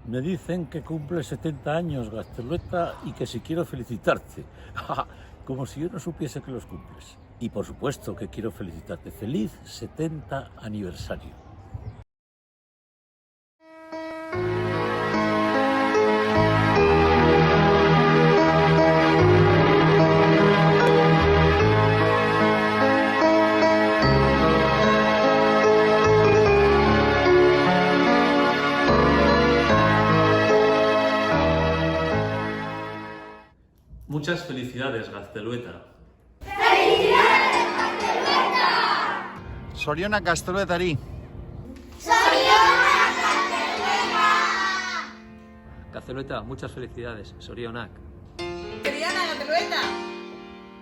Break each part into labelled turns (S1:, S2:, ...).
S1: Me dicen que cumple 70 años, Gaztelueta, y que si quiero felicitarte. Como si yo no supiese que los cumples. Y por supuesto que quiero felicitarte. Feliz 70 aniversario.
S2: Muchas felicidades, Gaztelueta.
S3: ¡Felicidades, Gaztelueta!
S4: Zorionak Gazteluetari.
S3: ¡Zorionak, Gaztelueta!
S5: Gaztelueta, muchas felicidades. Zorionak.
S6: ¡Felicidades, Gaztelueta!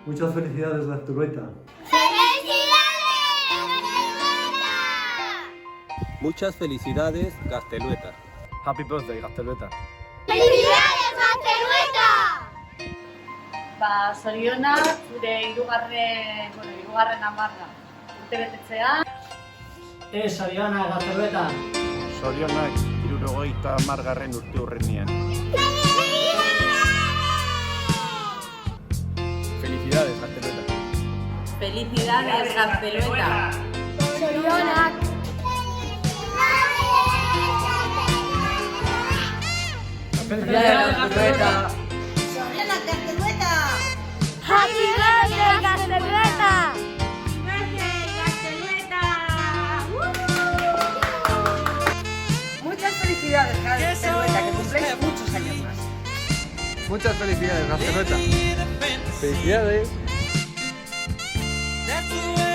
S7: Muchas felicidades, Gaztelueta.
S3: ¡Felicidades, Gaztelueta!
S5: Muchas felicidades, Gaztelueta.
S7: Happy birthday, Gaztelueta.
S3: ¡Felicidades, Gaztelueta!
S6: Zorionak, zure hirugarren hamarra urtebetetzea.
S8: Zorionak, Gaztelueta.
S4: Zorionak 70. urteurrenean.
S7: Felicidades, Gaztelueta.
S6: ¡Felicidades, Gaztelueta!
S3: ¡Zorionak!
S8: Felicidades, Gaztelueta.
S6: ¡Zorionak, Gaztelueta!
S3: ¡Happy birthday, Gaztelueta!
S6: Muchas felicidades, Gaztelueta, que cumpléis muchos años más.
S7: Muchas felicidades, Gaztelueta. Felicidades.
S9: That's the way